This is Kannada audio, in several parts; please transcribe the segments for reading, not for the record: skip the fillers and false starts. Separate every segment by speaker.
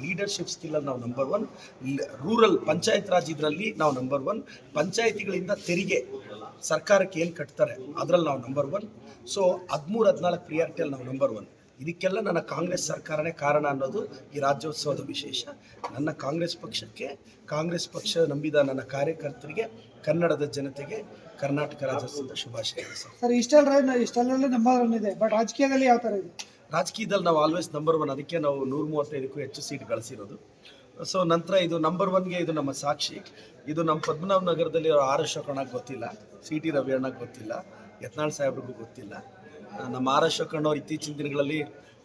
Speaker 1: ಲೀಡರ್ಶಿಪ್ ಸ್ಕಿಲ್ಲಲ್ಲಿ ನಾವು ನಂಬರ್ 1, ರೂರಲ್ ಪಂಚಾಯತ್ ರಾಜ್ ಇದರಲ್ಲಿ ನಾವು ನಂಬರ್ 1, ಪಂಚಾಯತಿಗಳಿಂದ ತೆರಿಗೆ ಸರ್ಕಾರಕ್ಕೆ ಏನು ಕಟ್ತಾರೆ ಅದರಲ್ಲಿ ನಾವು ನಂಬರ್ 1. ಸೊ 13-14 ಪ್ರಿಯಾರಿಟಿಯಲ್ಲಿ ನಾವು ನಂಬರ್ 1. ಇದಕ್ಕೆಲ್ಲ ನನ್ನ ಕಾಂಗ್ರೆಸ್ ಸರ್ಕಾರನೇ ಕಾರಣ ಅನ್ನೋದು ಈ ರಾಜ್ಯೋತ್ಸವದ ವಿಶೇಷ. ನನ್ನ ಕಾಂಗ್ರೆಸ್ ಪಕ್ಷ ನಂಬಿದ ನನ್ನ ಕಾರ್ಯಕರ್ತರಿಗೆ, ಕನ್ನಡದ ಜನತೆಗೆ ಕರ್ನಾಟಕ ರಾಜ್ಯೋತ್ಸವದ ಶುಭಾಶಯಗಳು
Speaker 2: ಸರ್. ಇಷ್ಟೆಲ್ಲ ನಂಬರ್ 1 ಇದೆ, ಬಟ್ ರಾಜಕೀಯದಲ್ಲಿ ಯಾವ ಥರ ಇದೆ?
Speaker 1: ರಾಜಕೀಯದಲ್ಲಿ ನಾವು ಆಲ್ವೇಸ್ ನಂಬರ್ 1, ಅದಕ್ಕೆ ನಾವು 135ಕ್ಕೂ ಹೆಚ್ಚು ಸೀಟ್ ಗಳಿಸಿರೋದು. ಸೊ ನಂತರ ಇದು ನಂಬರ್ 1ಗೆ ಇದು ನಮ್ಮ ಸಾಕ್ಷಿ. ಇದು ನಮ್ಮ ಪದ್ಮನಾಭ ನಗರದಲ್ಲಿ ಆರ್ ಅಶೋಕಣ್ಣಗೆ ಗೊತ್ತಿಲ್ಲ, ಸಿ ಟಿ ರವಿ ಅಣ್ಣಗೆ ಗೊತ್ತಿಲ್ಲ, ಯತ್ನಾಳ್ ಸಾಹೇಬ್ರಿಗೂ ಗೊತ್ತಿಲ್ಲ. ನಮ್ಮ ಆರ್ ಅಶೋಕಣ್ಣವ್ರು ಇತ್ತೀಚಿನ ದಿನಗಳಲ್ಲಿ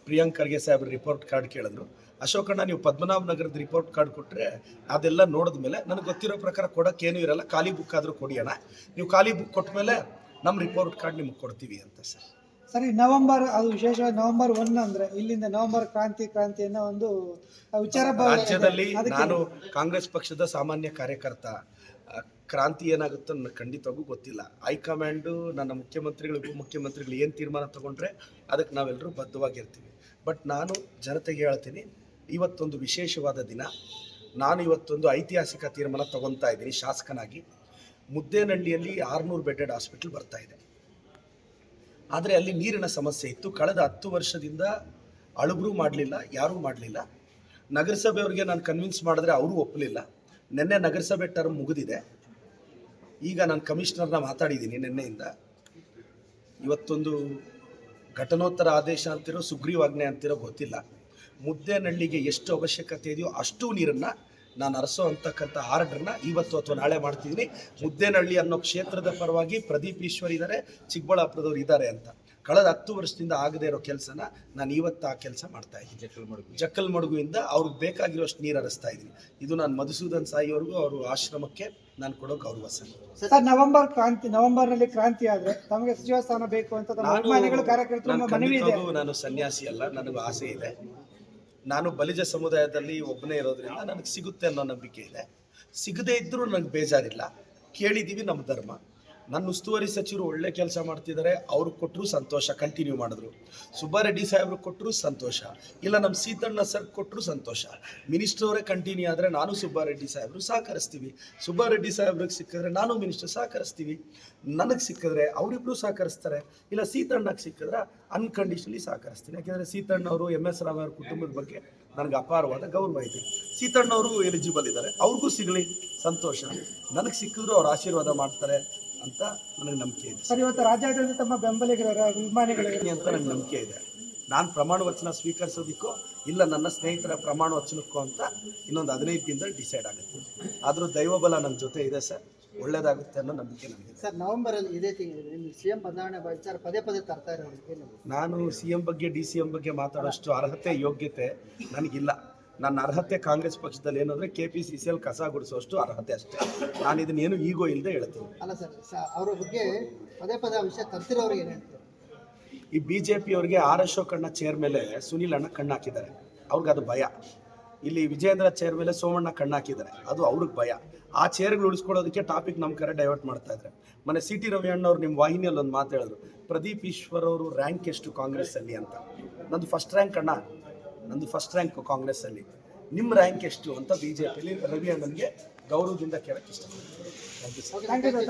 Speaker 1: ಪ್ರಿಯಾಂಕ್ ಖರ್ಗೆ ಸಾಹೇಬ್ರ ರಿಪೋರ್ಟ್ ಕಾರ್ಡ್ ಕೇಳಿದ್ರು. ಅಶೋಕಣ್ಣ, ನೀವು ಪದ್ಮನಾಭ ನಗರದ ರಿಪೋರ್ಟ್ ಕಾರ್ಡ್ ಕೊಟ್ಟರೆ ಅದೆಲ್ಲ ನೋಡಿದ ಮೇಲೆ ನನಗೆ ಗೊತ್ತಿರೋ ಪ್ರಕಾರ ಕೊಡೋಕ್ಕೇನೂ ಇರಲ್ಲ, ಖಾಲಿ ಬುಕ್ ಆದರೂ ಕೊಡಿ ಅಣ್ಣ, ನೀವು ಖಾಲಿ ಬುಕ್ ಕೊಟ್ಟ ಮೇಲೆ ನಮ್ಮ ರಿಪೋರ್ಟ್ ಕಾರ್ಡ್ ನಿಮ್ಗೆ ಕೊಡ್ತೀವಿ ಅಂತ ಸರ್.
Speaker 2: ಸರಿ, ನವೆಂಬರ್, ಅದು ವಿಶೇಷವಾಗಿ ನವೆಂಬರ್ 1 ಅಂದರೆ ಇಲ್ಲಿಂದ ನವೆಂಬರ್ ಕ್ರಾಂತಿ ಅನ್ನೋ ಒಂದು ವಿಚಾರ
Speaker 1: ರಾಜ್ಯದಲ್ಲಿ ನಾನು ಕಾಂಗ್ರೆಸ್ ಪಕ್ಷದ ಸಾಮಾನ್ಯ ಕಾರ್ಯಕರ್ತ. ಕ್ರಾಂತಿ ಏನಾಗುತ್ತೋ ನನಗೆ ಖಂಡಿತವಾಗೂ ಗೊತ್ತಿಲ್ಲ. ಹೈಕಮಾಂಡು, ನನ್ನ ಮುಖ್ಯಮಂತ್ರಿಗಳು, ಉಪಮುಖ್ಯಮಂತ್ರಿಗಳು ಏನು ತೀರ್ಮಾನ ತೊಗೊಂಡ್ರೆ ಅದಕ್ಕೆ ನಾವೆಲ್ಲರೂ ಬದ್ಧವಾಗಿರ್ತೀವಿ. ಬಟ್ ನಾನು ಜನತೆಗೆ ಹೇಳ್ತೀನಿ, ಇವತ್ತೊಂದು ವಿಶೇಷವಾದ ದಿನ. ನಾನು ಇವತ್ತೊಂದು ಐತಿಹಾಸಿಕ ತೀರ್ಮಾನ ತೊಗೊತಾ ಇದ್ದೀನಿ ಶಾಸಕನಾಗಿ. ಮುದ್ದೇನಹಳ್ಳಿಯಲ್ಲಿ 600 ಬೆಡ್ಡೆಡ್ ಹಾಸ್ಪಿಟಲ್ ಬರ್ತಾ ಇದೆ. ಆದರೆ ಅಲ್ಲಿ ನೀರಿನ ಸಮಸ್ಯೆ ಇತ್ತು. ಕಳೆದ 10 ವರ್ಷದಿಂದ ಅಳುಬ್ರೂ ಮಾಡಲಿಲ್ಲ, ಯಾರೂ ಮಾಡಲಿಲ್ಲ. ನಗರಸಭೆಯವ್ರಿಗೆ ನಾನು ಕನ್ವಿನ್ಸ್ ಮಾಡಿದ್ರೆ ಅವರು ಒಪ್ಪಲಿಲ್ಲ. ನಿನ್ನೆ ನಗರಸಭೆ ಟರ್ಮ್ ಮುಗಿದಿದೆ. ಈಗ ನಾನು ಕಮಿಷನರ್ನ ಮಾತಾಡಿದ್ದೀನಿ ನಿನ್ನೆಯಿಂದ. ಇವತ್ತೊಂದು ಘಟನೋತ್ತರ ಆದೇಶ ಅಂತಿರೋ, ಸುಗ್ರೀವಾಜ್ಞೆ ಅಂತಿರೋ ಗೊತ್ತಿಲ್ಲ. ಮುದ್ದೇನಹಳ್ಳಿಗೆ ಎಷ್ಟು ಅವಶ್ಯಕತೆ ಇದೆಯೋ ಅಷ್ಟು ನೀರನ್ನು ನಾನು ಹರಿಸೋ ಅಂತಕ್ಕಂಥ ಆರ್ಡ್ರನ್ನ ಇವತ್ತು ಅಥವಾ ನಾಳೆ ಮಾಡ್ತಿದ್ದೀನಿ. ಮುದ್ದೇನಹಳ್ಳಿ ಅನ್ನೋ ಕ್ಷೇತ್ರದ ಪರವಾಗಿ ಪ್ರದೀಪ್ ಈಶ್ವರ್ ಇದ್ದಾರೆ, ಚಿಕ್ಕಬಳ್ಳಾಪುರದವ್ರು ಇದ್ದಾರೆ ಅಂತ. ಕಳೆದ 10 ವರ್ಷದಿಂದ ಆಗದೇ ಇರೋ ಕೆಲಸನ ನಾನು ಇವತ್ತು ಆ ಕೆಲಸ ಮಾಡ್ತಾ ಇದ್ದೀನಿ. ಜಕ್ಕಲ್ಮಡುಗುವಿಂದ ಅವ್ರಿಗೆ ಬೇಕಾಗಿರೋಷ್ಟು ನೀರು ಹರಿಸ್ತಾ ಇದ್ದೀನಿ. ಇದು ನಾನು ಮಧುಸೂದನ್ ಸಾಯಿವರೆಗೂ ಅವರು ಆಶ್ರಮಕ್ಕೆ ನಾನು ಕೊಡೋ ಗೌರವ ಸರ್.
Speaker 2: ನವೆಂಬರ್ನಲ್ಲಿ ಕ್ರಾಂತಿ ಆದರೆ ತಮಗೆ ಸಚಿವ ಸ್ಥಾನ ಬೇಕು ಅಂತ
Speaker 1: ನಾನು ಸನ್ಯಾಸಿ ಅಲ್ಲ, ನನಗೂ ಆಸೆ ಇದೆ. ನಾನು ಬಲಿಜ ಸಮುದಾಯದಲ್ಲಿ ಒಬ್ಬನೇ ಇರೋದ್ರಿಂದ ನನಗೆ ಸಿಗುತ್ತೆ ಅನ್ನೋ ನಂಬಿಕೆ ಇದೆ. ಸಿಗದೇ ಇದ್ದರೂ ನನಗೆ ಬೇಜಾರಿಲ್ಲ. ಕೇಳಿದ್ದೀವಿ, ನಮ್ಮ ಧರ್ಮ. ನನ್ನ ಉಸ್ತುವಾರಿ ಸಚಿವರು ಒಳ್ಳೆ ಕೆಲಸ ಮಾಡ್ತಿದ್ದಾರೆ, ಅವ್ರಿಗೆ ಕೊಟ್ಟರು ಸಂತೋಷ, ಕಂಟಿನ್ಯೂ ಮಾಡಿದ್ರು. ಸುಬ್ಬಾರೆಡ್ಡಿ ಸಾಹೇಬ್ರಿಗೆ ಕೊಟ್ಟರು ಸಂತೋಷ, ಇಲ್ಲ ನಮ್ಮ ಸೀತಣ್ಣ ಸರ್ ಕೊಟ್ಟರು ಸಂತೋಷ. ಮಿನಿಸ್ಟರ್ ಅವರೇ ಕಂಟಿನ್ಯೂ ಆದರೆ ನಾನು ಸುಬ್ಬಾರೆಡ್ಡಿ ಸಾಹೇಬರು ಸಹಕರಿಸ್ತೀವಿ. ಸುಬ್ಬಾರೆಡ್ಡಿ ಸಾಹೇಬ್ರಿಗೆ ಸಿಕ್ಕಿದ್ರೆ ನಾನು ಮಿನಿಸ್ಟರ್ ಸಹಕರಿಸ್ತೀವಿ. ನನಗೆ ಸಿಕ್ಕಿದ್ರೆ ಅವರಿಬ್ಬರು ಸಹಕರಿಸ್ತಾರೆ, ಇಲ್ಲ ಸೀತಣ್ಣಗೆ ಸಿಕ್ಕಿದ್ರೆ ಅನ್ಕಂಡೀಷನಲಿ ಸಹಕರಿಸ್ತೀನಿ. ಯಾಕೆಂದರೆ ಸೀತಣ್ಣವರು MS ರಾವ್ ಅವ್ರ ಕುಟುಂಬದ ಬಗ್ಗೆ ನನಗೆ ಅಪಾರವಾದ ಗೌರವ ಇದೆ. ಸೀತಣ್ಣವರು ಎಲಿಜಿಬಲ್ ಇದ್ದಾರೆ, ಅವ್ರಿಗೂ ಸಿಗಲಿ ಸಂತೋಷ. ನನಗೆ ಸಿಕ್ಕಿದ್ರು ಅವ್ರು ಆಶೀರ್ವಾದ ಮಾಡ್ತಾರೆ ಅಂತ ನನಗೆ ನಂಬಿಕೆ ಇದೆ.
Speaker 2: ಸರ್, ಇವತ್ತು ರಾಜ್ಯಾದ್ಯಂತ ತಮ್ಮ ಬೆಂಬಲಿಗರ ಅಭಿಮಾನಿಗಳಿಗೆ
Speaker 1: ಅಂತ ನನಗೆ ನಂಬಿಕೆ ಇದೆ. ನಾನು ಪ್ರಮಾಣ ವಚನ ಸ್ವೀಕರಿಸೋದಕ್ಕೋ ಇಲ್ಲ ನನ್ನ ಸ್ನೇಹಿತರ ಪ್ರಮಾಣ ವಚನಕ್ಕೋ ಅಂತ ಇನ್ನೊಂದು 15 ದಿನದಲ್ಲಿ ಡಿಸೈಡ್ ಆಗುತ್ತೆ. ಆದರೂ ದೈವಬಲ ನನ್ನ ಜೊತೆ ಇದೆ ಸರ್, ಒಳ್ಳೇದಾಗುತ್ತೆ ಅನ್ನೋ ನಂಬಿಕೆ ನನಗಿದೆ.
Speaker 2: ಸರ್, ನವೆಂಬರಲ್ಲಿ ಇದೇ ತಿಂಗಳಲ್ಲಿ CM ಬದಲಾವಣೆ ವಿಚಾರ ಪದೇ ತರ್ತಾ ಇರೋದು. ನಾನು
Speaker 1: CM ಬಗ್ಗೆ DCM ಬಗ್ಗೆ ಮಾತಾಡೋಷ್ಟು ಅರ್ಹತೆ, ಯೋಗ್ಯತೆ ನನಗಿಲ್ಲ. ನನ್ನ ಅರ್ಹತೆ ಕಾಂಗ್ರೆಸ್ ಪಕ್ಷದಲ್ಲಿ ಏನಂದರೆ KPCCL ಕಸ ಗುಡಿಸೋಷ್ಟು ಅರ್ಹತೆ ಅಷ್ಟೇ. ನಾನು ಇದನ್ನೇನು ಈಗೋ ಇಲ್ಲದೆ ಹೇಳ್ತೀನಿ.
Speaker 2: ಅಲ್ಲ ಸರ್, ಅವರ ಬಗ್ಗೆ ಪದೇ ವಿಷಯ ತರ್ತಿರೋರಿಗೆ ಏನು ಹೇಳ್ತೀವಿ?
Speaker 1: ಈ BJP ಅವರಿಗೆ ಆರ್ ಅಶೋಕಣ್ಣ ಚೇರ್ ಮೇಲೆ ಸುನೀಲ್ ಅಣ್ಣ ಕಣ್ಣು ಹಾಕಿದ್ದಾರೆ, ಅವ್ರಿಗೆ ಅದು ಭಯ. ಇಲ್ಲಿ ವಿಜೇಂದ್ರ ಚೇರ್ ಮೇಲೆ ಸೋಮಣ್ಣ ಕಣ್ಣು ಹಾಕಿದ್ದಾರೆ, ಅದು ಅವ್ರಿಗೆ ಭಯ. ಆ ಚೇರ್ಗಳು ಉಳಿಸ್ಕೊಳ್ಳೋದಕ್ಕೆ ಟಾಪಿಕ್ ನಮ್ಮ ಕಡೆ ಡೈವರ್ಟ್ ಮಾಡ್ತಾ ಇದ್ದಾರೆ. ಮೊನ್ನೆ CT ರವಿ ಅಣ್ಣವ್ರು ನಿಮ್ಮ ವಾಹಿನಿಯಲ್ಲಿ ಒಂದು ಮಾತು ಹೇಳಿದ್ರು, ಪ್ರದೀಪ್ ಈಶ್ವರ್ ಅವರು ರ್ಯಾಂಕ್ ಎಷ್ಟು ಕಾಂಗ್ರೆಸ್ಸಲ್ಲಿ ಅಂತ. ನಂದು ಫಸ್ಟ್ ರ್ಯಾಂಕ್ ಅಣ್ಣ, ನಂದು ಫಸ್ಟ್ ರ್ಯಾಂಕ್ ಕಾಂಗ್ರೆಸ್ಸಲ್ಲಿ. ನಿಮ್ಮ ರ್ಯಾಂಕ್ ಎಷ್ಟು ಅಂತ BJPಯಲ್ಲಿ ರವಿ ಅಣ್ಣನಿಗೆ ಗೌರವದಿಂದ ಕೇಳಕ್ಕೆ ಇಷ್ಟಪಡ್ತೀನಿ. Thank you sir.